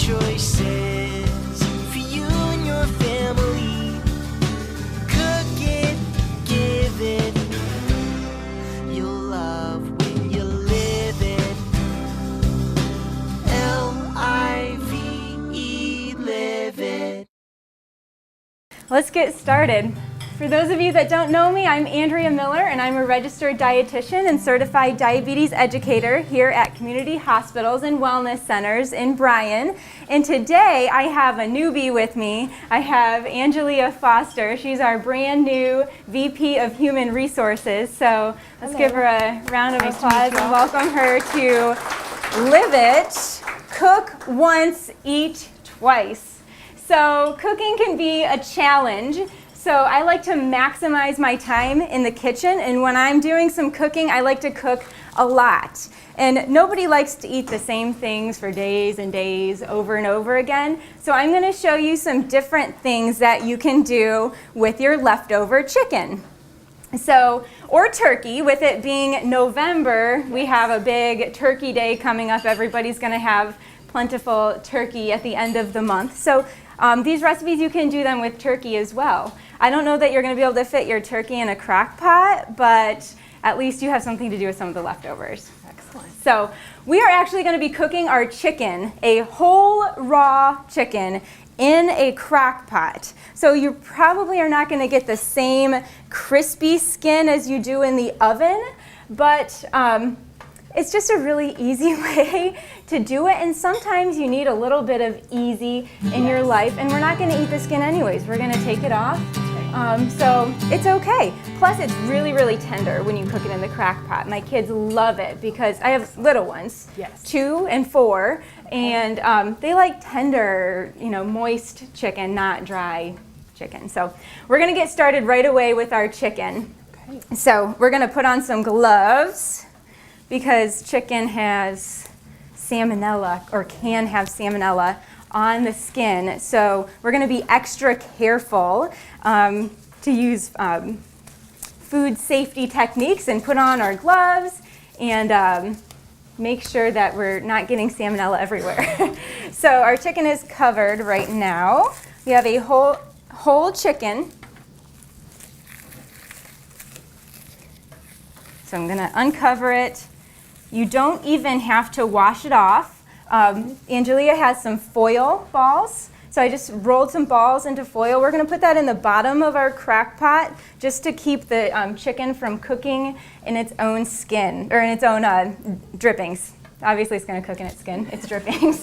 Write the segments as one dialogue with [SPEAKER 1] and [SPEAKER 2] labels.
[SPEAKER 1] choices for you and your family. Cook it, give it. You'll love when you live it. L-I-V-E, live it.
[SPEAKER 2] Let's get started. For those of you that don't know me, I'm Andrea Miller, and I'm a registered dietitian and certified diabetes educator here at community hospitals and wellness centers in Bryan. And today I have a newbie with me. I have Angelia Foster. She's our brand new VP of Human Resources. So let's give her a round of applause and welcome her to Live It, Cook Once, Eat Twice. So cooking can be a challenge. So I like to maximize my time in the kitchen, and when I'm doing some cooking, I like to cook a lot. And nobody likes to eat the same things for days and days over and over again. So I'm going to show you some different things that you can do with your leftover chicken. So, or turkey. With it being November, we have a big turkey day coming up. Everybody's going to have plentiful turkey at the end of the month. So these recipes, you can do them with turkey as well. I don't know that you're going to be able to fit your turkey in a crock pot, but at least you have something to do with some of the leftovers.
[SPEAKER 3] Excellent.
[SPEAKER 2] So we are actually going to be cooking our chicken, a whole raw chicken, in a crock pot. So you probably are not going to get the same crispy skin as you do in the oven, but it's just a really easy way to do it, and sometimes you need a little bit of easy in your life, and we're not going to eat the skin anyways. We're going to take it off, so it's okay. Plus, it's really, really tender when you cook it in the crock pot. My kids love it because I have little ones,
[SPEAKER 3] Yes.
[SPEAKER 2] 2 and 4, and they like tender, moist chicken, not dry chicken. So we're going to get started right away with our chicken.
[SPEAKER 3] Okay.
[SPEAKER 2] So we're going to put on some gloves, because chicken has salmonella, or can have salmonella, on the skin. So we're going to be extra careful to use food safety techniques and put on our gloves and make sure that we're not getting salmonella everywhere. So our chicken is covered right now. We have a whole chicken. So I'm going to uncover it. You don't even have to wash it off. Angelia has some foil balls. So I just rolled some balls into foil. We're going to put that in the bottom of our crock pot just to keep the chicken from cooking in its own skin, or in its own drippings. Obviously it's going to cook in its skin, its drippings.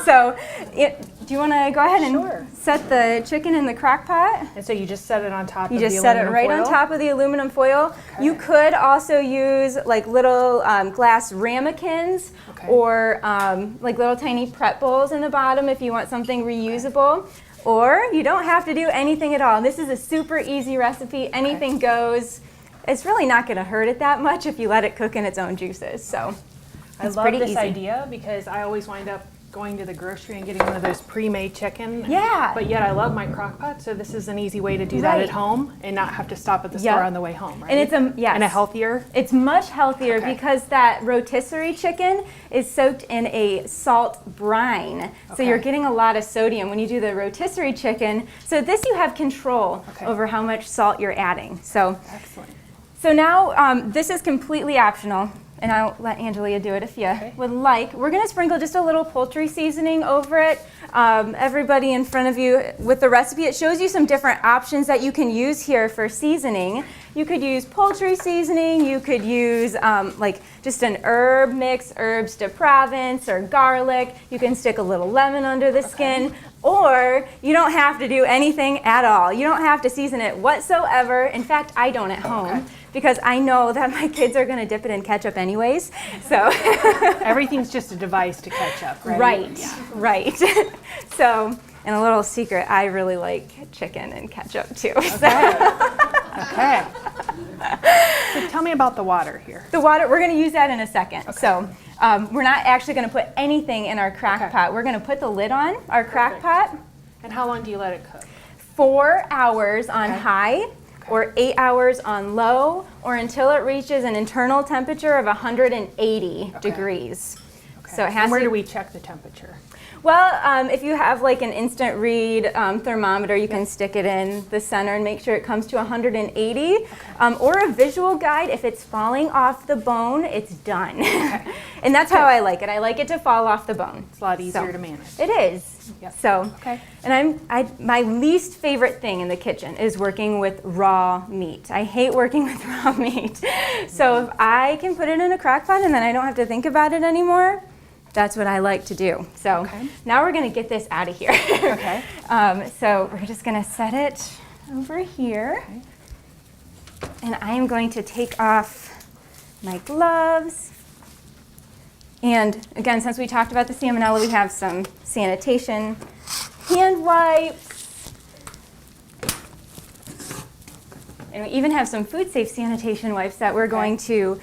[SPEAKER 2] So do you want to go ahead and set the chicken in the crock pot?
[SPEAKER 3] And so you just set it on top of the
[SPEAKER 2] You
[SPEAKER 3] aluminum
[SPEAKER 2] just set it right
[SPEAKER 3] foil?
[SPEAKER 2] on top of the aluminum foil.
[SPEAKER 3] Okay.
[SPEAKER 2] You could also use like little glass ramekins,
[SPEAKER 3] Okay.
[SPEAKER 2] or like little tiny prep bowls in the bottom if you want something reusable. Or you don't have to do anything at all. This is a super easy recipe. Anything goes. It's really not going to hurt it that much if you let it cook in its own juices. So
[SPEAKER 3] I
[SPEAKER 2] it's
[SPEAKER 3] love
[SPEAKER 2] pretty
[SPEAKER 3] this
[SPEAKER 2] easy.
[SPEAKER 3] idea because I always wind up going to the grocery and getting one of those pre-made chicken.
[SPEAKER 2] Yeah.
[SPEAKER 3] But yet I love my crock pot, so this is an easy way to do that
[SPEAKER 2] Right.
[SPEAKER 3] at home and not have to stop at the
[SPEAKER 2] Yep.
[SPEAKER 3] store on the way home, right?
[SPEAKER 2] And it's yes.
[SPEAKER 3] And a healthier.
[SPEAKER 2] It's much healthier
[SPEAKER 3] Okay.
[SPEAKER 2] because that rotisserie chicken is soaked in a salt brine. So
[SPEAKER 3] Okay.
[SPEAKER 2] you're getting a lot of sodium when you do the rotisserie chicken. So this you have control
[SPEAKER 3] Okay.
[SPEAKER 2] over how much salt you're adding. So
[SPEAKER 3] Excellent.
[SPEAKER 2] now this is completely optional. And I'll let Angelia do it if you would like. We're going to sprinkle just a little poultry seasoning over it. Everybody in front of you with the recipe, it shows you some different options that you can use here for seasoning. You could use poultry seasoning. You could use like just an herb mix, herbs de Provence or garlic. You can stick a little lemon under the skin. Or you don't have to do anything at all. You don't have to season it whatsoever. In fact, I don't at home. Because I know that my kids are going to dip it in ketchup anyways. So
[SPEAKER 3] Everything's just a device to catch up, right?
[SPEAKER 2] right,
[SPEAKER 3] Yeah.
[SPEAKER 2] right. So, and a little secret, I really like chicken and ketchup too.
[SPEAKER 3] Okay. So tell me about the water here.
[SPEAKER 2] The water, we're going to use that in a second. So we're not actually going to put anything in our crock pot. We're going to put the lid on our crock pot.
[SPEAKER 3] And how long do you let it cook?
[SPEAKER 2] 4 hours on high, or 8 hours on low, or until it reaches an internal temperature of 180 degrees. So it has
[SPEAKER 3] And where
[SPEAKER 2] to,
[SPEAKER 3] do we check the temperature?
[SPEAKER 2] well, if you have like an instant read thermometer, you can stick it in the center and make sure it comes to 180. Or a visual guide, if it's falling off the bone, it's done.
[SPEAKER 3] Okay.
[SPEAKER 2] And that's how I like it. I like it to fall off the bone.
[SPEAKER 3] It's a lot easier
[SPEAKER 2] So,
[SPEAKER 3] to manage.
[SPEAKER 2] It is.
[SPEAKER 3] Yep.
[SPEAKER 2] So,
[SPEAKER 3] Okay.
[SPEAKER 2] and my least favorite thing in the kitchen is working with raw meat. I hate working with raw meat. So if I can put it in a crock pot and then I don't have to think about it anymore, that's what I like to do. So
[SPEAKER 3] Okay.
[SPEAKER 2] now we're gonna get this out of here.
[SPEAKER 3] Okay.
[SPEAKER 2] So we're just gonna set it over here.
[SPEAKER 3] Okay.
[SPEAKER 2] And I am going to take off my gloves. And again, since we talked about the salmonella, we have some sanitation hand wipes. And we even have some food safe sanitation wipes that we're going to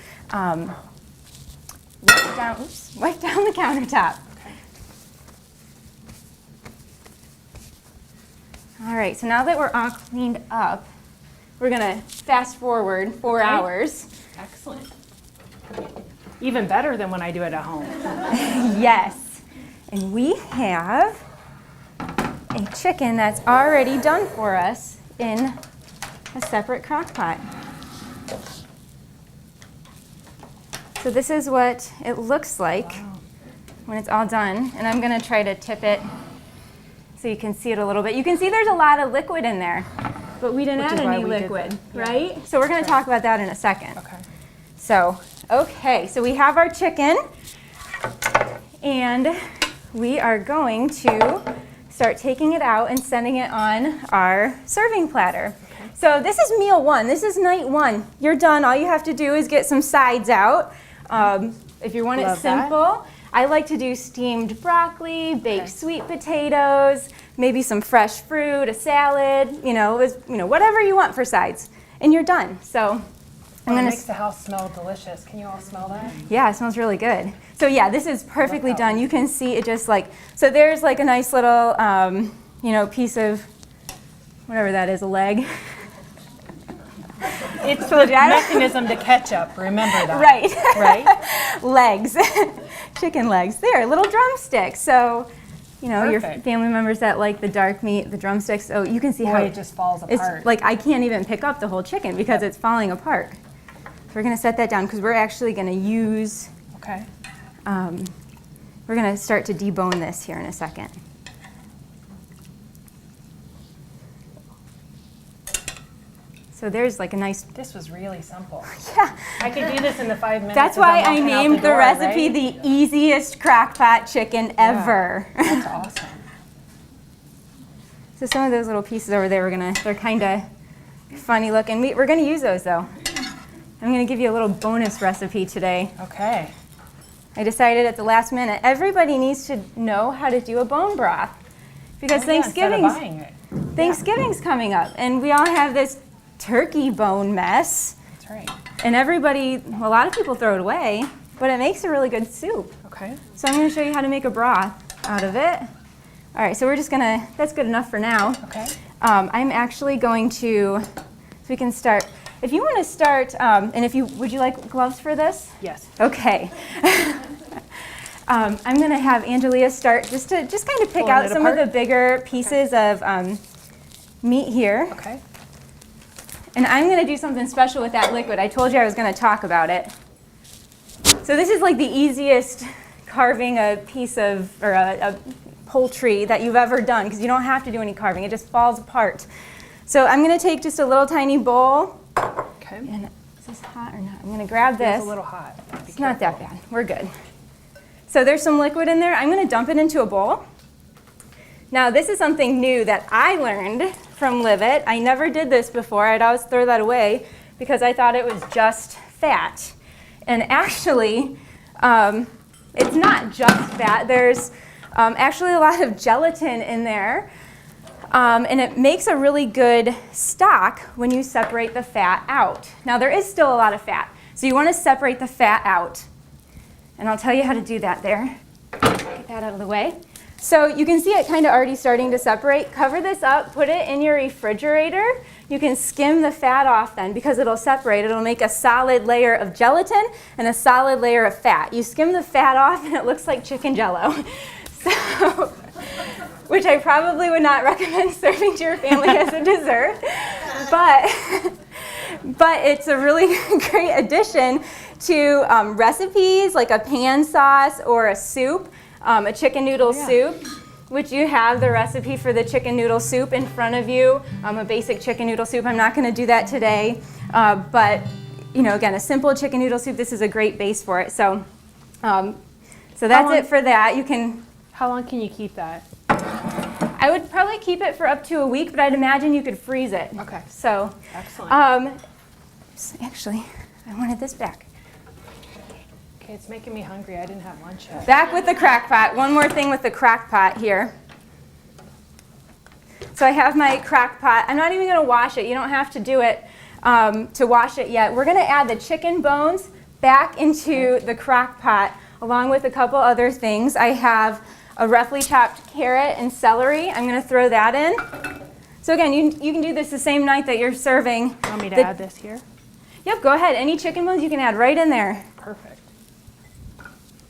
[SPEAKER 2] wipe down the countertop.
[SPEAKER 3] Okay.
[SPEAKER 2] All right, so now that we're all cleaned up, we're gonna fast forward 4
[SPEAKER 3] Okay.
[SPEAKER 2] hours.
[SPEAKER 3] Excellent. Even better than when I do it at home.
[SPEAKER 2] Yes, and we have a chicken that's already done for us in a separate crock pot. So this is what it looks like when it's all done, and I'm gonna try to tip it so you can see it a little bit. You can see there's a lot of liquid in there, but we didn't
[SPEAKER 3] Which
[SPEAKER 2] add
[SPEAKER 3] is why
[SPEAKER 2] any
[SPEAKER 3] we did
[SPEAKER 2] liquid,
[SPEAKER 3] that. Yeah.
[SPEAKER 2] right? So we're gonna talk about that in a second.
[SPEAKER 3] Okay.
[SPEAKER 2] So, okay, so we have our chicken, and we are going to start taking it out and setting it on our serving platter.
[SPEAKER 3] Okay.
[SPEAKER 2] So this is meal one. This is night one. You're done. All you have to do is get some sides out. If you want it
[SPEAKER 3] Love that.
[SPEAKER 2] simple, I like to do steamed broccoli, baked
[SPEAKER 3] Okay.
[SPEAKER 2] sweet potatoes, maybe some fresh fruit, a salad, whatever you want for sides, and you're done. So I'm
[SPEAKER 3] It
[SPEAKER 2] gonna.
[SPEAKER 3] makes the house smell delicious. Can you all smell that?
[SPEAKER 2] Yeah, it smells really good. So yeah, this is perfectly
[SPEAKER 3] that.
[SPEAKER 2] done. You can see it just like, so there's like a nice little, piece of, whatever that is, a leg.
[SPEAKER 3] It's the mechanism to catch up. Remember that.
[SPEAKER 2] Right.
[SPEAKER 3] Right?
[SPEAKER 2] Legs, chicken legs. There, little drumsticks. So, your
[SPEAKER 3] Perfect.
[SPEAKER 2] family members that like the dark meat, the drumsticks. So you can see how
[SPEAKER 3] Boy, it just falls
[SPEAKER 2] it's
[SPEAKER 3] apart.
[SPEAKER 2] like I can't even pick up the whole chicken because it's falling apart. So we're gonna set that down because we're actually gonna use.
[SPEAKER 3] Okay.
[SPEAKER 2] We're going to start to debone this here in a second. So there's like a nice,
[SPEAKER 3] This was really simple.
[SPEAKER 2] yeah.
[SPEAKER 3] I could do this in the 5 minutes.
[SPEAKER 2] That's
[SPEAKER 3] as
[SPEAKER 2] why
[SPEAKER 3] I'm
[SPEAKER 2] I
[SPEAKER 3] walking out
[SPEAKER 2] named the
[SPEAKER 3] door,
[SPEAKER 2] recipe
[SPEAKER 3] right?
[SPEAKER 2] the easiest crockpot chicken ever.
[SPEAKER 3] That's awesome.
[SPEAKER 2] So some of those little pieces over there, they're kind of funny looking. We're going to use those though. I'm going to give you a little bonus recipe today.
[SPEAKER 3] Okay.
[SPEAKER 2] I decided at the last minute, everybody needs to know how to do a bone broth because
[SPEAKER 3] Oh, yeah, instead of
[SPEAKER 2] Thanksgiving's
[SPEAKER 3] buying it.
[SPEAKER 2] Thanksgiving's coming up, and we all have this turkey bone mess,
[SPEAKER 3] That's right.
[SPEAKER 2] and a lot of people throw it away, but it makes a really good soup.
[SPEAKER 3] Okay.
[SPEAKER 2] So I'm going to show you how to make a broth out of it. All right, so we're just gonna, that's good enough for now.
[SPEAKER 3] Okay.
[SPEAKER 2] I'm actually going to, so we can start, if you want to start, and would you like gloves for this?
[SPEAKER 3] Yes.
[SPEAKER 2] Okay. I'm going to have Angelia start just kind of pick
[SPEAKER 3] Pulling
[SPEAKER 2] out
[SPEAKER 3] it
[SPEAKER 2] some of
[SPEAKER 3] apart?
[SPEAKER 2] the bigger pieces of meat here.
[SPEAKER 3] Okay.
[SPEAKER 2] And I'm going to do something special with that liquid. I told you I was going to talk about it. So this is like the easiest carving a piece of, or a poultry that you've ever done because you don't have to do any carving. It just falls apart. So I'm going to take just a little tiny bowl.
[SPEAKER 3] Okay.
[SPEAKER 2] And is this hot or not? I'm going to grab this.
[SPEAKER 3] It's a little hot. Be
[SPEAKER 2] It's not that bad. We're good. So there's some liquid in there. I'm going to dump it into a bowl. Now this is something new that I learned from Live It. I never did this before. I'd always throw that away because I thought it was just fat. And actually, it's not just fat. There's actually a lot of gelatin in there. And it makes a really good stock when you separate the fat out. Now there is still a lot of fat. So you want to separate the fat out. And I'll tell you how to do that there. Get that out of the way. So you can see it kind of already starting to separate. Cover this up, put it in your refrigerator. You can skim the fat off then because it'll separate. It'll make a solid layer of gelatin and a solid layer of fat. You skim the fat off and it looks like chicken jello. So, which I probably would not recommend serving to your family as a dessert. But it's a really great addition to recipes like a pan sauce or a soup, a chicken noodle soup, which you have the recipe for the chicken noodle soup in front of you, a basic chicken noodle soup. I'm not going to do that today, but again, a simple chicken noodle soup, this is a great base for it. So that's it for that. You can.
[SPEAKER 3] How long can you keep that?
[SPEAKER 2] I would probably keep it for up to a week, but I'd imagine you could freeze it.
[SPEAKER 3] Okay.
[SPEAKER 2] So,
[SPEAKER 3] excellent.
[SPEAKER 2] Actually, I wanted this back.
[SPEAKER 3] Okay, it's making me hungry. I didn't have lunch yet.
[SPEAKER 2] Back with the crock pot. One more thing with the crock pot here. So I have my crock pot. I'm not even going to wash it. You don't have to do it to wash it yet. We're going to add the chicken bones back into the crock pot along with a couple other things. I have a roughly chopped carrot and celery. I'm going to throw that in. So again, you can do this the same night that you're serving.
[SPEAKER 3] You want me to add this here?
[SPEAKER 2] Yep, go ahead. Any chicken bones you can add right in there.
[SPEAKER 3] Perfect.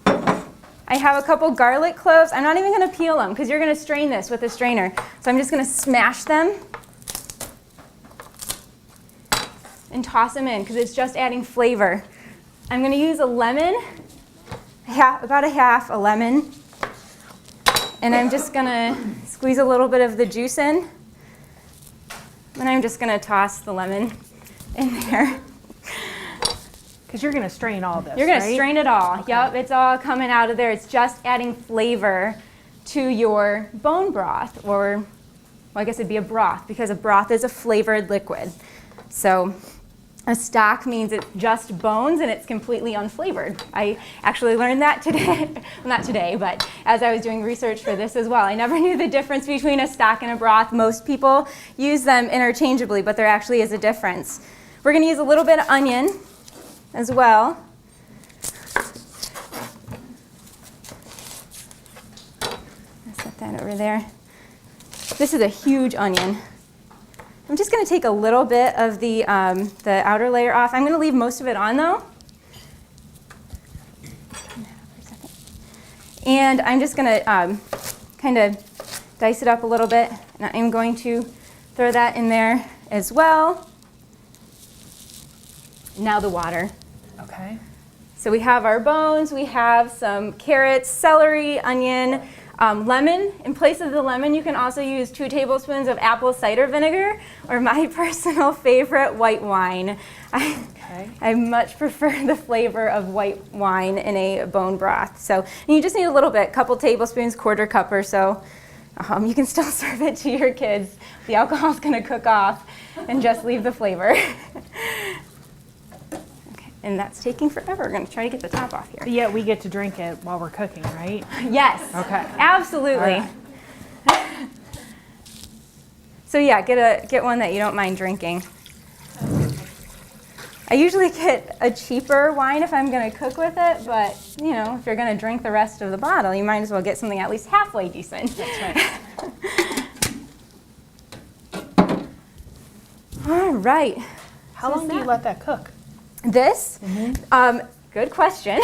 [SPEAKER 2] I have a couple garlic cloves. I'm not even going to peel them because you're going to strain this with a strainer. So I'm just going to smash them and toss them in because it's just adding flavor. I'm going to use a lemon, about a half a lemon. And I'm just going to squeeze a little bit of the juice in. And I'm just going to toss the lemon in there.
[SPEAKER 3] Because you're going to strain all this,
[SPEAKER 2] You're going to
[SPEAKER 3] right?
[SPEAKER 2] strain it all.
[SPEAKER 3] Okay.
[SPEAKER 2] Yep, it's all coming out of there. It's just adding flavor to your bone broth, or, well, I guess it'd be a broth, because a broth is a flavored liquid. So a stock means it's just bones and it's completely unflavored. I actually learned that today, well, not today, but as I was doing research for this as well. I never knew the difference between a stock and a broth. Most people use them interchangeably, but there actually is a difference. We're going to use a little bit of onion as well. I'll set that over there. This is a huge onion. I'm just going to take a little bit of the outer layer off. I'm going to leave most of it on though. And I'm just going to kind of dice it up a little bit. And I'm going to throw that in there as well. Now the water.
[SPEAKER 3] Okay.
[SPEAKER 2] So we have our bones, we have some carrots, celery, onion, lemon. In place of the lemon, you can also use 2 tablespoons of apple cider vinegar, or my personal favorite, white wine. I much prefer the flavor of white wine in a bone broth. So and you just need a little bit, couple tablespoons, quarter cup or so. You can still serve it to your kids. The alcohol's going to cook off and just leave the flavor. And that's taking forever. We're going to try to get the top off here.
[SPEAKER 3] But yet we get to drink it while we're cooking, right?
[SPEAKER 2] Yes.
[SPEAKER 3] Okay.
[SPEAKER 2] Absolutely.
[SPEAKER 3] Right.
[SPEAKER 2] So yeah, get one that you don't mind drinking. I usually get a cheaper wine if I'm going to cook with it, but if you're going to drink the rest of the bottle, you might as well get something at least halfway decent.
[SPEAKER 3] That's right.
[SPEAKER 2] All right.
[SPEAKER 3] How long do you let that cook?
[SPEAKER 2] This? Good question.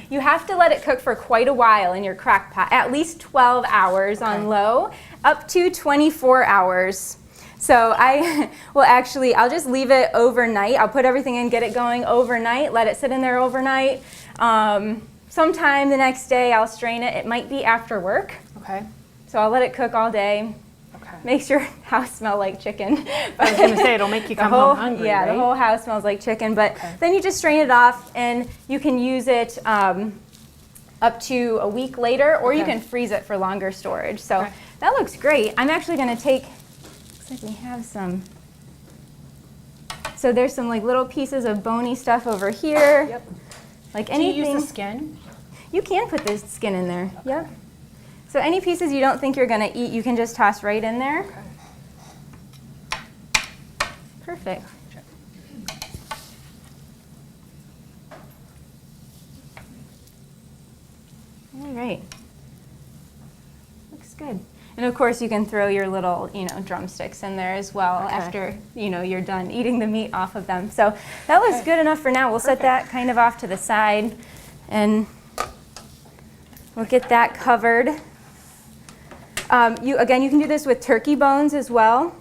[SPEAKER 2] You have to let it cook for quite a while in your crock pot, at least 12 hours on low, up to 24 hours. So I'll just leave it overnight. I'll put everything in, get it going overnight, let it sit in there overnight. Sometime the next day I'll strain it. It might be after work.
[SPEAKER 3] Okay.
[SPEAKER 2] So I'll let it cook all day.
[SPEAKER 3] Okay.
[SPEAKER 2] Makes your house smell like chicken.
[SPEAKER 3] I was going to say, it'll make you come home hungry,
[SPEAKER 2] Yeah,
[SPEAKER 3] right?
[SPEAKER 2] the whole house smells like chicken. But then you just strain it off, and you can use it up to a week later, or you can freeze it for longer storage. So that looks great. I'm actually going to take, looks like we have some, so there's some like little pieces of bony stuff over here.
[SPEAKER 3] Yep.
[SPEAKER 2] Like
[SPEAKER 3] Do
[SPEAKER 2] anything.
[SPEAKER 3] you use the skin?
[SPEAKER 2] You can put the skin in there. Yep. So any pieces you don't think you're going to eat, you can just toss right in there. Perfect. All right. Looks good. And of course you can throw your little, drumsticks in there as well after, you're done eating the meat off of them. So that looks good enough for now. We'll set that kind of off to the side and we'll get that covered. You can do this with turkey bones as well.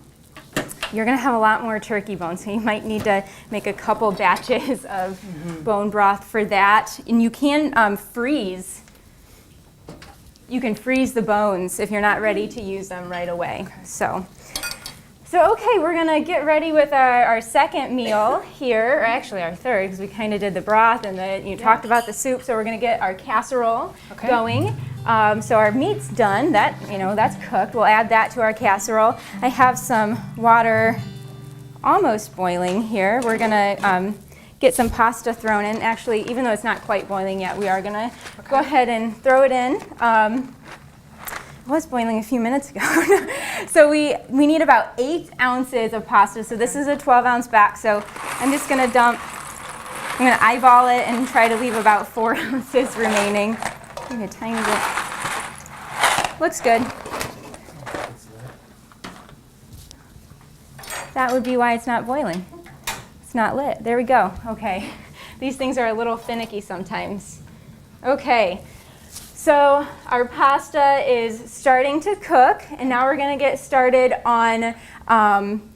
[SPEAKER 2] You're going to have a lot more turkey bones, so you might need to make a couple batches of bone broth for that. And you can freeze. You can freeze the bones if you're not ready to use them right away. So okay, we're going to get ready with our second meal here, or actually our third, because we kind of did the broth and talked about the soup. So we're going to get our casserole going. So our meat's done. That's cooked. We'll add that to our casserole. I have some water almost boiling here. We're going to get some pasta thrown in. Actually, even though it's not quite boiling yet, we are going to go ahead and throw it in. It was boiling a few minutes ago. So we need about 8 ounces of pasta. So this is a 12-ounce batch. So I'm just going to I'm going to eyeball it and try to leave about 4 ounces remaining. Maybe a tiny bit. Looks good. That would be why it's not boiling. It's not lit. There we go. Okay. These things are a little finicky sometimes. Okay. So our pasta is starting to cook, and now we're going to get started on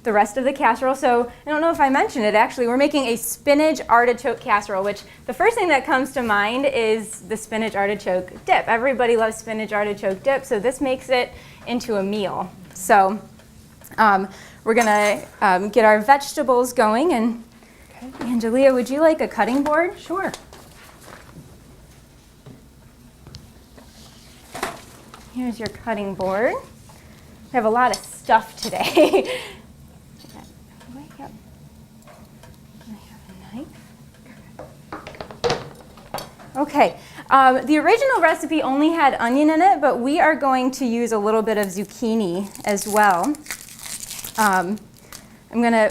[SPEAKER 2] the rest of the casserole. So I don't know if I mentioned it, actually. We're making a spinach artichoke casserole, which the first thing that comes to mind is the spinach artichoke dip. Everybody loves spinach artichoke dip, so this makes it into a meal. So we're going to get our vegetables going. And Angelia, would you like a cutting board?
[SPEAKER 3] Sure.
[SPEAKER 2] Here's your cutting board. We have a lot of stuff today. Yep. I have a knife. Okay. The original recipe only had onion in it, but we are going to use a little bit of zucchini as well.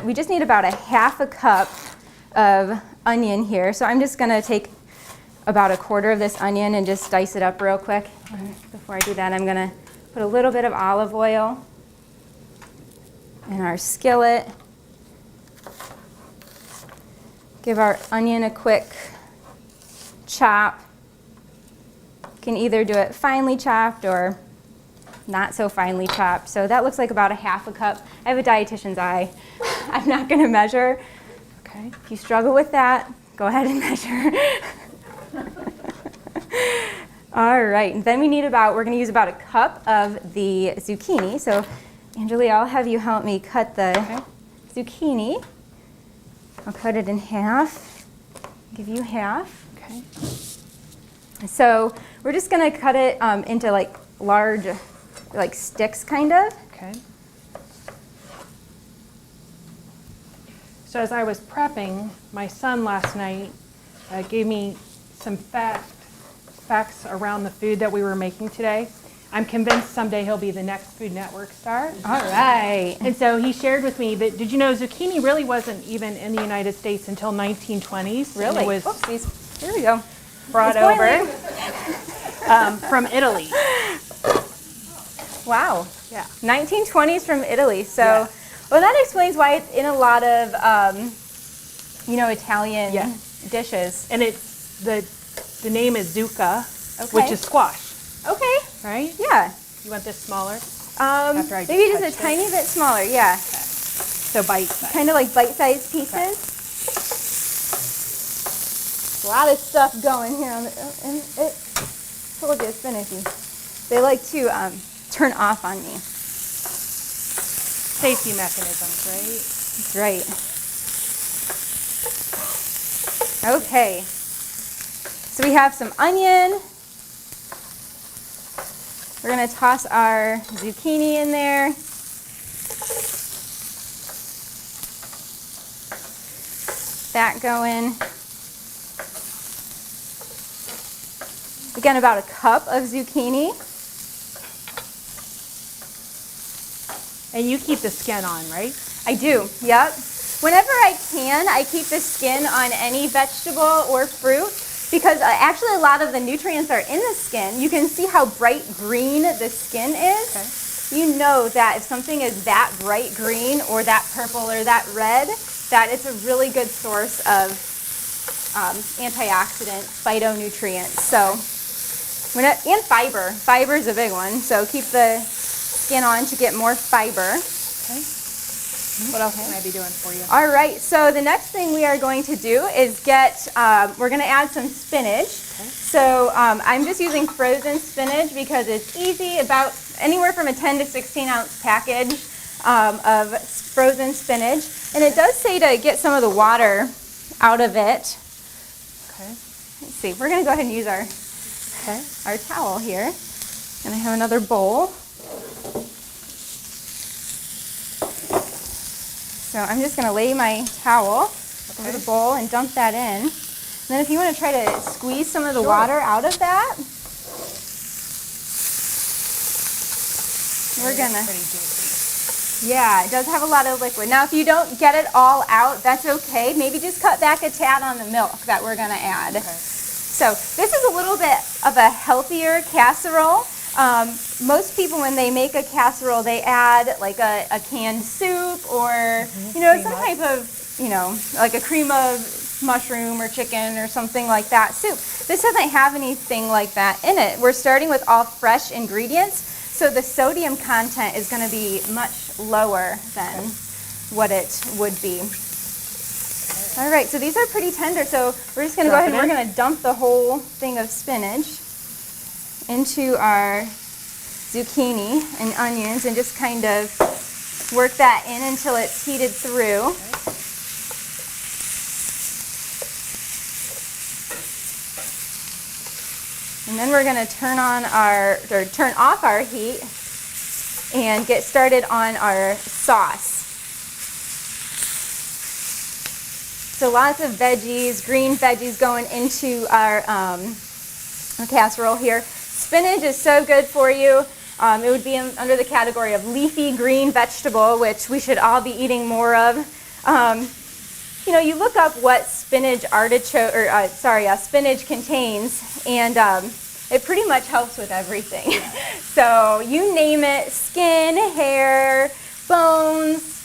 [SPEAKER 2] We just need about a half a cup of onion here. So I'm just going to take about a quarter of this onion and just dice it up real quick. And before I do that, I'm going to put a little bit of olive oil in our skillet. Give our onion a quick chop. You can either do it finely chopped or not so finely chopped. So that looks like about a half a cup. I have a dietitian's eye. I'm not going to measure.
[SPEAKER 3] Okay.
[SPEAKER 2] If you struggle with that, go ahead and measure. All right, and then we're going to use about a cup of the zucchini. So, Angelia, I'll have you help me cut the zucchini. I'll cut it in half. Give you half.
[SPEAKER 3] Okay.
[SPEAKER 2] So we're just going to cut it into like large, like sticks, kind of.
[SPEAKER 3] Okay. So as I was prepping, my son last night gave me some facts around the food that we were making today. I'm convinced someday he'll be the next Food Network star.
[SPEAKER 2] All right.
[SPEAKER 3] And so he shared with me that, did you know zucchini really wasn't even in the United States until 1920s?
[SPEAKER 2] Really?
[SPEAKER 3] And it was
[SPEAKER 2] Oopsies. Here we go.
[SPEAKER 3] brought over from Italy.
[SPEAKER 2] Wow.
[SPEAKER 3] Yeah.
[SPEAKER 2] 1920s from Italy. So,
[SPEAKER 3] Yeah.
[SPEAKER 2] well, that explains why it's in a lot of, Italian
[SPEAKER 3] Yeah.
[SPEAKER 2] dishes.
[SPEAKER 3] And it's the name is zucca,
[SPEAKER 2] Okay.
[SPEAKER 3] which is squash,
[SPEAKER 2] Okay.
[SPEAKER 3] right?
[SPEAKER 2] Yeah.
[SPEAKER 3] You want this smaller? After I
[SPEAKER 2] Maybe just a
[SPEAKER 3] touched it.
[SPEAKER 2] tiny bit smaller. Yeah.
[SPEAKER 3] So bite size.
[SPEAKER 2] Kind of like bite-sized pieces. A lot of stuff going here on and it told you it's finicky. They like to turn off on me.
[SPEAKER 3] Safety mechanisms, right?
[SPEAKER 2] That's right. Okay. So we have some onion. We're going to toss our zucchini in there. That going. Again, about a cup of zucchini.
[SPEAKER 3] And you keep the skin on, right?
[SPEAKER 2] I do, yep. Whenever I can, I keep the skin on any vegetable or fruit because actually a lot of the nutrients are in the skin. You can see how bright green the skin is.
[SPEAKER 3] Okay.
[SPEAKER 2] you know that if something is that bright green or that purple or that red, that it's a really good source of antioxidant phytonutrients. So, and fiber. Fiber is a big one. So keep the skin on to get more fiber.
[SPEAKER 3] Okay. What else can I be doing for you?
[SPEAKER 2] All right, so the next thing we are going to do is we're going to add some spinach.
[SPEAKER 3] Okay.
[SPEAKER 2] So I'm just using frozen spinach because it's easy, about anywhere from a 10 to 16 ounce package of frozen spinach. And it does say to get some of the water out of it.
[SPEAKER 3] Okay.
[SPEAKER 2] Let's see, we're going to go ahead and use our towel here. And I have another bowl. So I'm just going to lay my towel over the bowl and dump that in. And then if you want to try to squeeze some of the water out of that, we're going to...
[SPEAKER 3] Pretty juicy.
[SPEAKER 2] Yeah, it does have a lot of liquid. Now if you don't get it all out, that's okay. Maybe just cut back a tad on the milk that we're going to add.
[SPEAKER 3] Okay.
[SPEAKER 2] So this is a little bit of a healthier casserole. Most people, when they make a casserole, they add like a canned soup or, some type of, like a cream of mushroom or chicken or something like that soup. This doesn't have anything like that in it. We're starting with all fresh ingredients, so the sodium content is going to be much lower than what it would be. All right, so these are pretty tender, so we're just going to go ahead and we're going to dump the whole thing of spinach into our zucchini and onions and just kind of work that in until it's heated through. And then we're going to turn off our heat and get started on our sauce. So lots of veggies, green veggies going into our casserole here. Spinach is so good for you. It would be under the category of leafy green vegetable, which we should all be eating more of. You look up what spinach contains, and it pretty much helps with everything. So you name it: skin, hair, bones,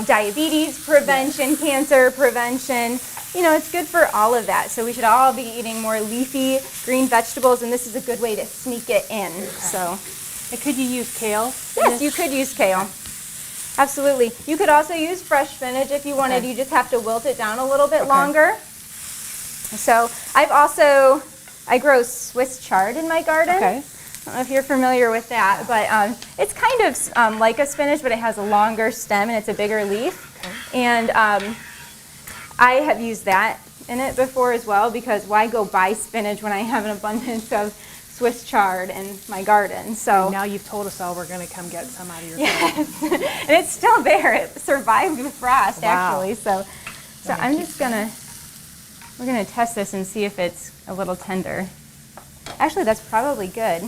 [SPEAKER 2] diabetes prevention, cancer prevention. It's good for all of that. So we should all be eating more leafy green vegetables, and this is a good way to sneak it in.
[SPEAKER 3] Okay.
[SPEAKER 2] So,
[SPEAKER 3] and could you use kale?
[SPEAKER 2] Yes, you could use kale. Absolutely. You could also use fresh spinach if you wanted.
[SPEAKER 3] Okay.
[SPEAKER 2] You just have to wilt it down a little bit longer. So I grow Swiss chard in my garden.
[SPEAKER 3] Okay.
[SPEAKER 2] I don't know if you're familiar with that, but it's kind of like a spinach, but it has a longer stem and it's a bigger leaf.
[SPEAKER 3] Okay.
[SPEAKER 2] And I have used that in it before as well, because why go buy spinach when I have an abundance of Swiss chard in my garden? So
[SPEAKER 3] now you've told us all, we're going to come get some out of your
[SPEAKER 2] garden. And it's still there. It survived the frost,
[SPEAKER 3] wow.
[SPEAKER 2] actually. So I'm just we're gonna test this and see if it's a little tender. Actually, that's probably good.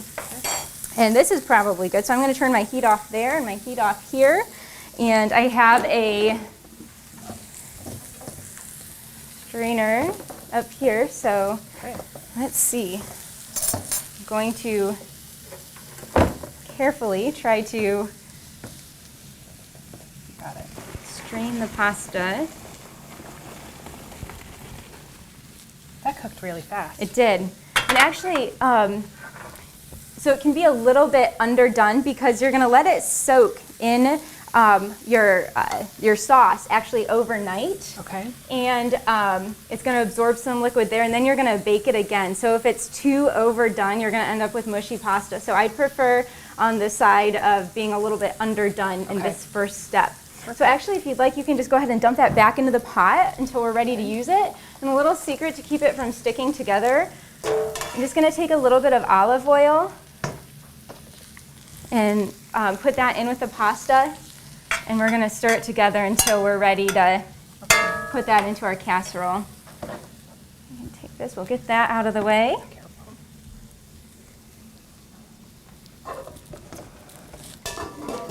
[SPEAKER 2] And this is probably good. So I'm gonna turn my heat off there and my heat off here. And I have a strainer up here, so let's see. I'm going to carefully try to strain the pasta.
[SPEAKER 3] That cooked really fast.
[SPEAKER 2] It did. And actually, so it can be a little bit underdone because you're gonna let it soak in your sauce actually overnight.
[SPEAKER 3] Okay.
[SPEAKER 2] And it's going to absorb some liquid there, and then you're going to bake it again. So if it's too overdone, you're going to end up with mushy pasta. So I'd prefer on the side of being a little bit underdone in this first step. So actually, if you'd like, you can just go ahead and dump that back into the pot until we're ready to use it. And a little secret to keep it from sticking together, I'm just going to take a little bit of olive oil and put that in with the pasta. And we're going to stir it together until we're ready to put that into our casserole. Take this, we'll get that out of the way.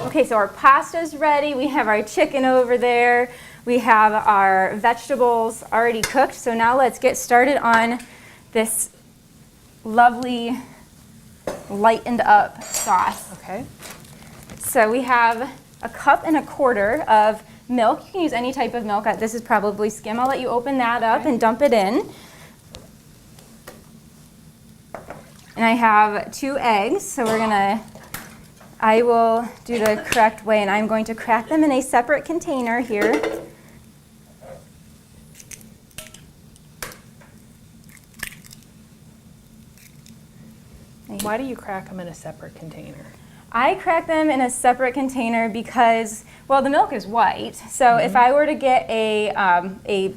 [SPEAKER 2] Okay, so our pasta's ready. We have our chicken over there. We have our vegetables already cooked. So now let's get started on this lovely lightened up sauce.
[SPEAKER 3] Okay.
[SPEAKER 2] So we have a cup and a quarter of milk. You can use any type of milk. This is probably skim. I'll let you open that up and dump it in. And I have 2 eggs, so I will do the correct way, and I'm going to crack them in a separate container here.
[SPEAKER 3] Why do you crack them in a separate container?
[SPEAKER 2] I crack them in a separate container because, well, the milk is white. So if I were to get a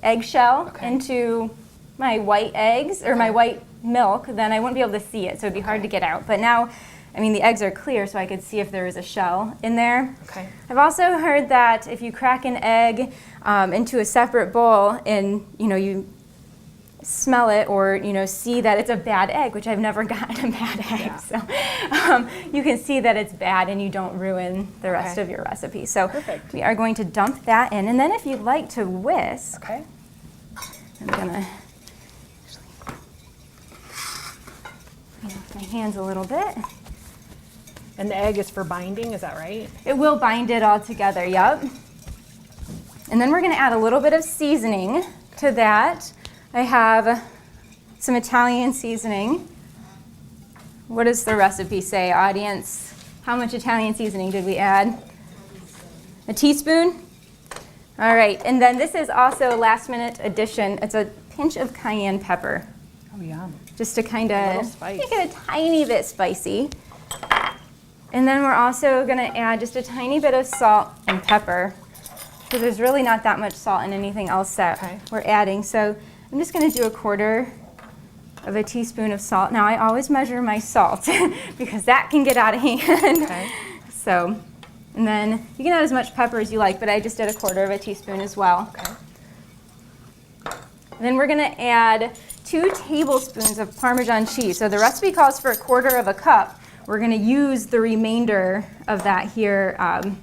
[SPEAKER 2] eggshell into my white eggs or my white milk, then I wouldn't be able to see it, so it'd be hard to get out. But now, I mean, the eggs are clear, so I could see if there was a shell in there.
[SPEAKER 3] Okay.
[SPEAKER 2] I've also heard that if you crack an egg into a separate bowl and you smell it or see that it's a bad egg, which I've never gotten a bad egg, so you can see that it's bad and you don't ruin the rest of your recipe. So
[SPEAKER 3] perfect.
[SPEAKER 2] We are going to dump that in, and then if you'd like to whisk, I'm gonna clean off my hands a little bit.
[SPEAKER 3] And the egg is for binding, is that right?
[SPEAKER 2] It will bind it all together, yep. And then we're gonna add a little bit of seasoning to that. I have some Italian seasoning. What does the recipe say, audience? How much Italian seasoning did we add? A teaspoon? All right, and then this is also a last minute addition. It's a pinch of cayenne pepper.
[SPEAKER 3] Oh, yum.
[SPEAKER 2] Just to kind of
[SPEAKER 3] make
[SPEAKER 2] it a tiny bit spicy. And then we're also gonna add just a tiny bit of salt and pepper, because there's really not that much salt in anything else that we're adding. So I'm just going to do a quarter of a teaspoon of salt. Now I always measure my salt because that can get out of hand. So, and then you can add as much pepper as you like, but I just did a quarter of a teaspoon as well. And then we're going to add 2 tablespoons of Parmesan cheese. So the recipe calls for a quarter of a cup. We're going to use the remainder of that here on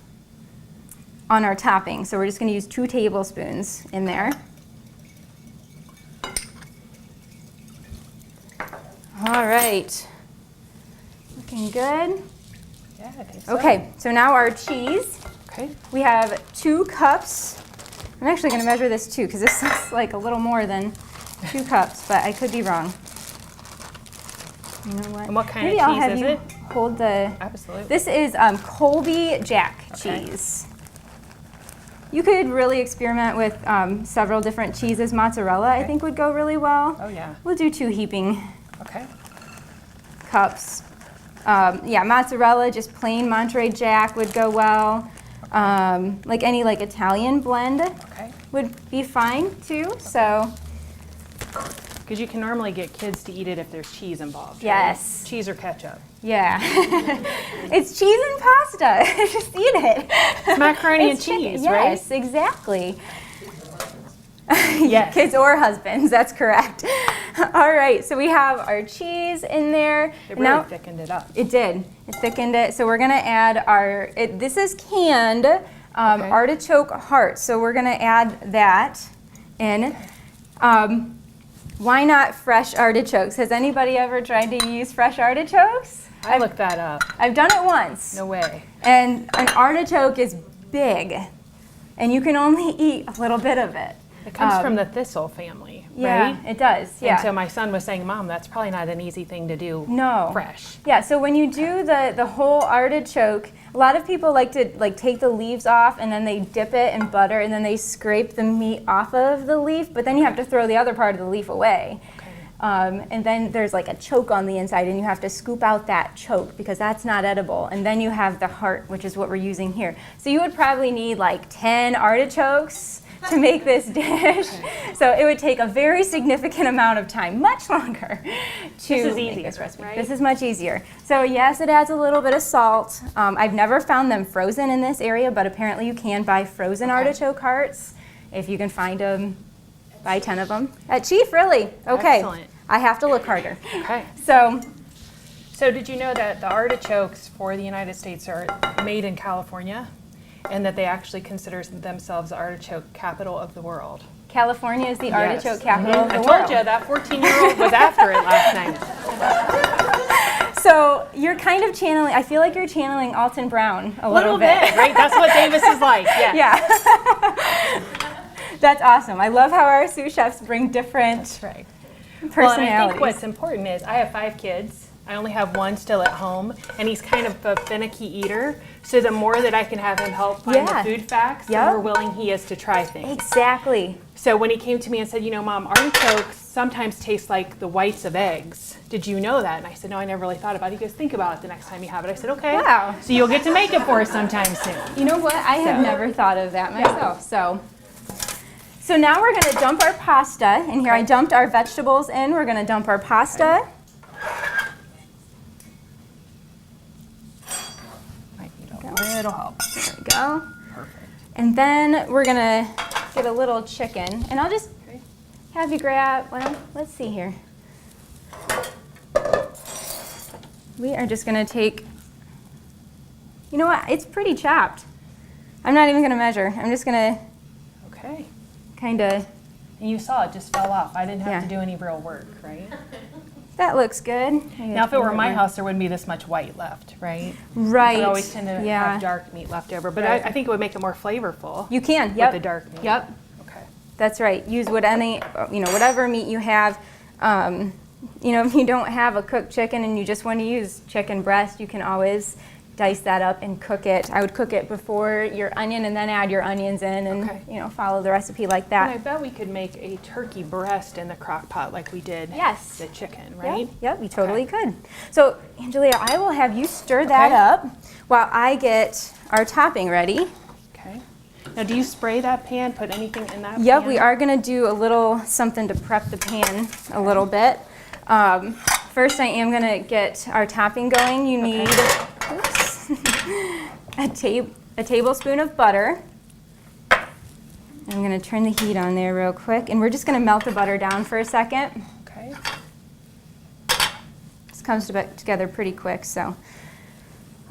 [SPEAKER 2] our topping. So we're just going to use 2 tablespoons in there. All right, looking good.
[SPEAKER 3] Yeah, I think so.
[SPEAKER 2] Okay, so now our cheese.
[SPEAKER 3] Okay.
[SPEAKER 2] We have 2 cups. I'm actually going to measure this too, because this looks like a little more than 2 cups, but I could be wrong. You know what?
[SPEAKER 3] And what kind
[SPEAKER 2] Maybe
[SPEAKER 3] of
[SPEAKER 2] I'll
[SPEAKER 3] cheese
[SPEAKER 2] have
[SPEAKER 3] is
[SPEAKER 2] you
[SPEAKER 3] it?
[SPEAKER 2] Hold the.
[SPEAKER 3] Absolutely.
[SPEAKER 2] This is Colby Jack cheese. You could really experiment with several different cheeses. Mozzarella, I think, would go really well.
[SPEAKER 3] Oh yeah.
[SPEAKER 2] We'll do 2 heaping
[SPEAKER 3] cups.
[SPEAKER 2] Yeah, mozzarella, just plain Monterey Jack would go well. Like any Italian blend would be fine too. So.
[SPEAKER 3] Because you can normally get kids to eat it if there's cheese involved.
[SPEAKER 2] Yes.
[SPEAKER 3] Right? Cheese or ketchup.
[SPEAKER 2] Yeah. It's cheese and pasta. Just eat it.
[SPEAKER 3] It's macaroni and cheese, right?
[SPEAKER 2] Yes, exactly.
[SPEAKER 3] Yes.
[SPEAKER 2] Kids or husbands, that's correct. All right, so we have our cheese in there.
[SPEAKER 3] It really thickened it up.
[SPEAKER 2] It did. It thickened it. So we're going to add this is canned artichoke hearts. So we're going to add that in. Why not fresh artichokes? Has anybody ever tried to use fresh artichokes?
[SPEAKER 3] I looked that up.
[SPEAKER 2] I've done it once.
[SPEAKER 3] No way.
[SPEAKER 2] And an artichoke is big, and you can only eat a little bit of it.
[SPEAKER 3] It comes from the thistle family,
[SPEAKER 2] yeah,
[SPEAKER 3] right?
[SPEAKER 2] It does, yeah.
[SPEAKER 3] And so my son was saying, Mom, that's probably not an easy thing to do fresh.
[SPEAKER 2] Yeah, so when you do the whole artichoke, a lot of people like to take the leaves off and then they dip it in butter and then they scrape the meat off of the leaf, but then you have to throw the other part of the leaf away. And then there's like a choke on the inside and you have to scoop out that choke because that's not edible. And then you have the heart, which is what we're using here. So you would probably need like 10 artichokes to make this dish. So it would take a very significant amount of time, much longer, to make this recipe.
[SPEAKER 3] Right?
[SPEAKER 2] This is much easier. So yes, it adds a little bit of salt. I've never found them frozen in this area, but apparently you can buy frozen artichoke hearts. If you can find them, buy 10 of them. At Chief, really? Okay.
[SPEAKER 3] Excellent.
[SPEAKER 2] I have to look harder.
[SPEAKER 3] Okay.
[SPEAKER 2] So
[SPEAKER 3] did you know that the artichokes for the United States are made in California? And that they actually consider themselves the artichoke capital of the world.
[SPEAKER 2] California is the artichoke capital of the world.
[SPEAKER 3] I told you that 14-year-old was after it last night.
[SPEAKER 2] So you're kind of channeling, I feel like you're channeling Alton Brown a little bit.
[SPEAKER 3] right? That's what Davis is like, yeah.
[SPEAKER 2] Yeah. That's awesome. I love how our sous chefs bring different
[SPEAKER 3] Right.
[SPEAKER 2] personalities.
[SPEAKER 3] Well, and I think what's important is I have 5 kids. I only have one still at home, and he's kind of a finicky eater. So the more that I can have him help find
[SPEAKER 2] Yeah.
[SPEAKER 3] the food facts, the
[SPEAKER 2] Yep.
[SPEAKER 3] more willing he is to try things.
[SPEAKER 2] Exactly.
[SPEAKER 3] So when he came to me and said, you know, Mom, artichokes sometimes taste like the whites of eggs. Did you know that? And I said, no, I never really thought about it. He goes, think about it the next time you have it. I said, okay.
[SPEAKER 2] Wow.
[SPEAKER 3] So you'll get to make it for us sometime soon.
[SPEAKER 2] You know what? I have
[SPEAKER 3] So-
[SPEAKER 2] never thought of that myself. So now we're going to dump our pasta in here. I dumped our vegetables in. We're going to dump our pasta.
[SPEAKER 3] Might need a little help.
[SPEAKER 2] There we go.
[SPEAKER 3] Perfect.
[SPEAKER 2] And then we're going to get a little chicken. And I'll just
[SPEAKER 3] Okay.
[SPEAKER 2] have you grab, well, let's see here. We are just going to take, you know what? It's pretty chopped. I'm not even going to measure. I'm just going to
[SPEAKER 3] Okay.
[SPEAKER 2] kind of,
[SPEAKER 3] And you saw it just fell off. I didn't have
[SPEAKER 2] Yeah.
[SPEAKER 3] to do any real work, right?
[SPEAKER 2] that looks good.
[SPEAKER 3] Now, if it were my house, there wouldn't be this much white left, right?
[SPEAKER 2] Right.
[SPEAKER 3] We always tend to
[SPEAKER 2] yeah.
[SPEAKER 3] have dark meat left over, but
[SPEAKER 2] Right.
[SPEAKER 3] I think it would make it more flavorful
[SPEAKER 2] You can,
[SPEAKER 3] with
[SPEAKER 2] yep.
[SPEAKER 3] the dark meat.
[SPEAKER 2] Yep.
[SPEAKER 3] Okay.
[SPEAKER 2] That's right. Use whatever meat you have. If you don't have a cooked chicken and you just want to use chicken breast, you can always dice that up and cook it. I would cook it before your onion and then add your onions in and
[SPEAKER 3] Okay.
[SPEAKER 2] follow the recipe like
[SPEAKER 3] And I
[SPEAKER 2] that.
[SPEAKER 3] bet we could make a turkey breast in the crock pot like we did
[SPEAKER 2] Yes.
[SPEAKER 3] the chicken,
[SPEAKER 2] Yep,
[SPEAKER 3] right?
[SPEAKER 2] yep, you totally could. So, Angelia, I will have you stir that
[SPEAKER 3] Okay.
[SPEAKER 2] up while I get our topping ready.
[SPEAKER 3] Okay. Now, do you spray that pan? Put anything in that
[SPEAKER 2] Yep,
[SPEAKER 3] pan?
[SPEAKER 2] we are going to do a little something to prep the pan a little bit. First, I am going to get our topping going. You need a tablespoon of butter. I'm going to turn the heat on there real quick, and we're just going to melt the butter down for a second.
[SPEAKER 3] Okay.
[SPEAKER 2] This comes together pretty quick, so.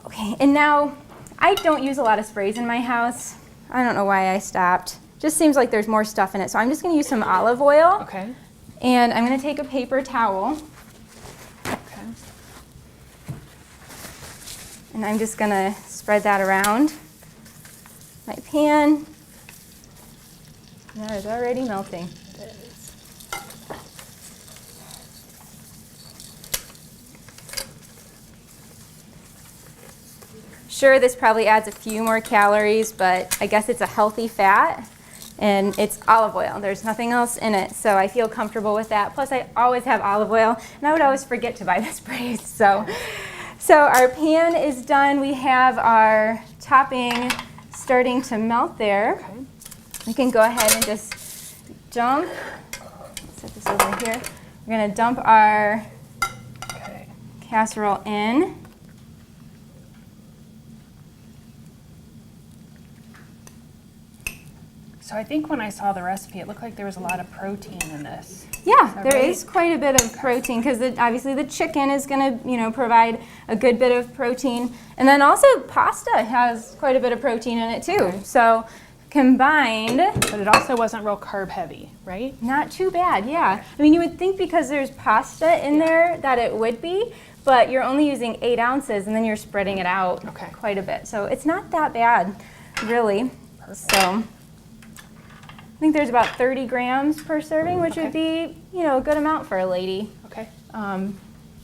[SPEAKER 2] Okay, and now I don't use a lot of sprays in my house. I don't know why I stopped. Just seems like there's more stuff in it, so I'm just going to use some olive oil.
[SPEAKER 3] Okay.
[SPEAKER 2] And I'm going to take a paper towel,
[SPEAKER 3] Okay.
[SPEAKER 2] and I'm just going to spread that around my pan. That is already melting.
[SPEAKER 3] It is.
[SPEAKER 2] Sure, this probably adds a few more calories, but I guess it's a healthy fat, and it's olive oil. There's nothing else in it, so I feel comfortable with that. Plus, I always have olive oil, and I would always forget to buy the sprays. So our pan is done. We have our topping starting to melt there.
[SPEAKER 3] Okay.
[SPEAKER 2] You can go ahead and just dump. Set this over here. We're going to dump our
[SPEAKER 3] Okay.
[SPEAKER 2] casserole in.
[SPEAKER 3] So I think when I saw the recipe, it looked like there was a lot of protein in this.
[SPEAKER 2] Yeah,
[SPEAKER 3] that
[SPEAKER 2] there
[SPEAKER 3] right?
[SPEAKER 2] is quite a bit of protein because obviously the chicken is going to provide a good bit of protein, and then also pasta has quite a bit of protein in it too.
[SPEAKER 3] Okay.
[SPEAKER 2] So combined,
[SPEAKER 3] But it also wasn't real carb heavy, right?
[SPEAKER 2] not too bad. Yeah, I mean you would think because there's pasta in there that it would be, but you're only using 8 ounces and then you're spreading it out
[SPEAKER 3] Okay.
[SPEAKER 2] quite a bit. So it's not that bad, really.
[SPEAKER 3] Perfect.
[SPEAKER 2] So I think there's about 30 grams per serving, which would be, a good amount for a lady
[SPEAKER 3] Okay.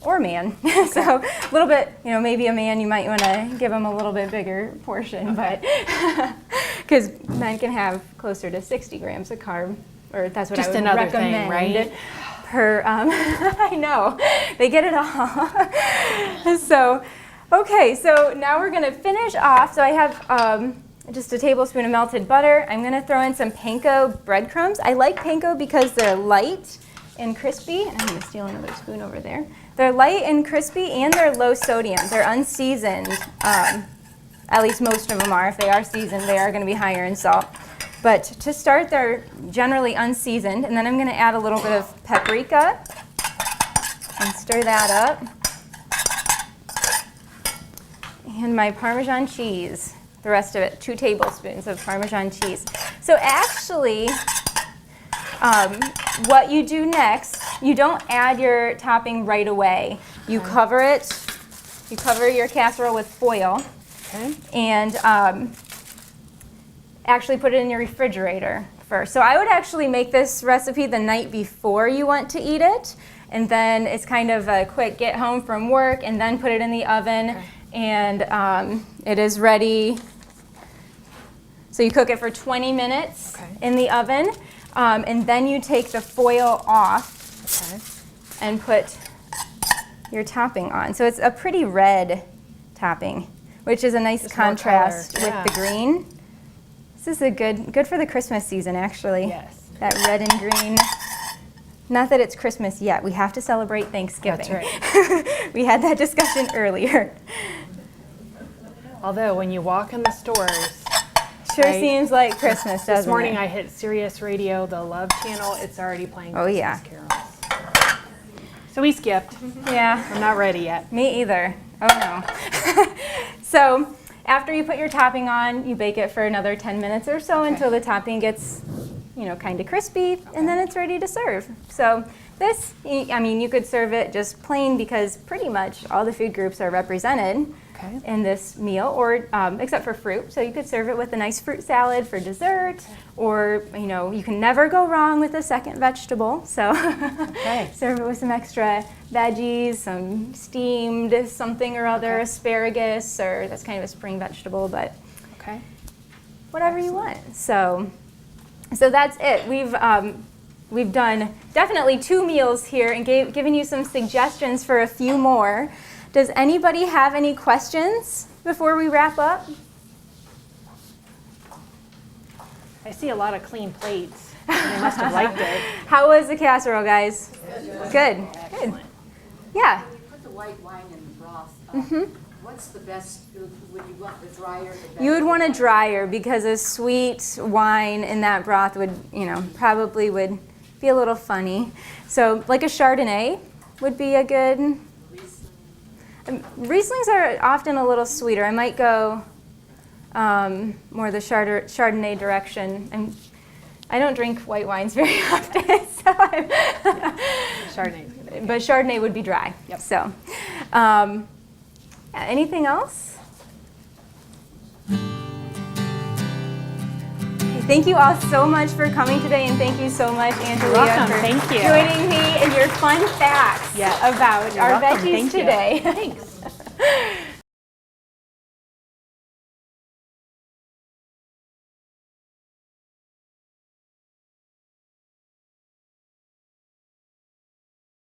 [SPEAKER 2] or man. So a little bit, maybe a man, you might want to give him a little bit bigger portion, but because men can have closer to 60 grams of carb, or that's what
[SPEAKER 3] Just
[SPEAKER 2] I would
[SPEAKER 3] another thing,
[SPEAKER 2] recommend.
[SPEAKER 3] right?
[SPEAKER 2] Per, I know, they get it all. So, okay, so now we're going to finish off. So I have just a tablespoon of melted butter. I'm going to throw in some panko breadcrumbs. I like panko because they're light and crispy. I'm going to steal another spoon over there. They're light and crispy, and they're low sodium. They're unseasoned. At least most of them are. If they are seasoned, they are going to be higher in salt. But to start, they're generally unseasoned. And then I'm going to add a little bit of paprika and stir that up. And my Parmesan cheese. The rest of it, 2 tablespoons of Parmesan cheese. So actually, what you do next, you don't add your topping right away. You cover it You cover your casserole with foil
[SPEAKER 3] Okay.
[SPEAKER 2] and actually put it in your refrigerator first. So I would actually make this recipe the night before you want to eat it, and then it's kind of a quick get home from work, and then put it in the oven,
[SPEAKER 3] Okay.
[SPEAKER 2] and it is ready. So you cook it for 20 minutes
[SPEAKER 3] Okay.
[SPEAKER 2] in the oven, and then you take the foil off
[SPEAKER 3] Okay.
[SPEAKER 2] and put your topping on. So it's a pretty red topping, which is a nice
[SPEAKER 3] Just more
[SPEAKER 2] contrast
[SPEAKER 3] color,
[SPEAKER 2] with the green. This is a good for the Christmas season, actually.
[SPEAKER 3] Yes.
[SPEAKER 2] That red and green. Not that it's Christmas yet. We have to celebrate Thanksgiving.
[SPEAKER 3] That's
[SPEAKER 2] We had that discussion earlier.
[SPEAKER 3] Although when you walk in the stores,
[SPEAKER 2] Sure
[SPEAKER 3] Right.
[SPEAKER 2] seems like Christmas, doesn't
[SPEAKER 3] this morning
[SPEAKER 2] it?
[SPEAKER 3] I hit Sirius Radio, the Love channel. It's already playing
[SPEAKER 2] Oh,
[SPEAKER 3] Christmas
[SPEAKER 2] yeah.
[SPEAKER 3] carols. So we skipped.
[SPEAKER 2] Yeah.
[SPEAKER 3] I'm not ready yet.
[SPEAKER 2] Me either. Oh no. So after you put your topping on, you bake it for another 10 minutes or so until the topping gets, kind of crispy, and then it's ready to serve. So this, you could serve it just plain because pretty much all the food groups are represented
[SPEAKER 3] Okay.
[SPEAKER 2] in this meal, or except for fruit. So you could serve it with a nice fruit salad for dessert, or you can never go wrong with a second vegetable. So
[SPEAKER 3] Okay.
[SPEAKER 2] serve it with some extra veggies, some steamed something or other,
[SPEAKER 3] Okay.
[SPEAKER 2] asparagus, or that's kind of a spring vegetable, but
[SPEAKER 3] Okay.
[SPEAKER 2] whatever you want. So that's it. We've done definitely 2 meals here and given you some suggestions for a few more. Does anybody have any questions before we wrap up?
[SPEAKER 3] I see a lot of clean plates. They must have liked it.
[SPEAKER 2] How was the casserole, guys? Good. Good.
[SPEAKER 3] Excellent.
[SPEAKER 2] Yeah.
[SPEAKER 4] You put the white wine in the broth.
[SPEAKER 2] Mhm.
[SPEAKER 4] What's the best, would you want the drier, the better?
[SPEAKER 2] You would want a dryer because a sweet wine in that broth would, probably would be a little funny. So like a Chardonnay would be a good. Rieslings are often a little sweeter. I might go more the Chardonnay direction. I don't drink white wines very often, so
[SPEAKER 3] Chardonnay's good.
[SPEAKER 2] but Chardonnay would be dry.
[SPEAKER 3] Yep.
[SPEAKER 2] So, anything else? Thank you all so much for coming today, and thank you so much, Andrea,
[SPEAKER 3] welcome.
[SPEAKER 2] for
[SPEAKER 3] Thank you.
[SPEAKER 2] joining me and your fun facts
[SPEAKER 3] Yes.
[SPEAKER 2] about
[SPEAKER 3] You're
[SPEAKER 2] our
[SPEAKER 3] welcome.
[SPEAKER 2] veggies
[SPEAKER 3] Thank you.
[SPEAKER 2] today.
[SPEAKER 3] Thanks.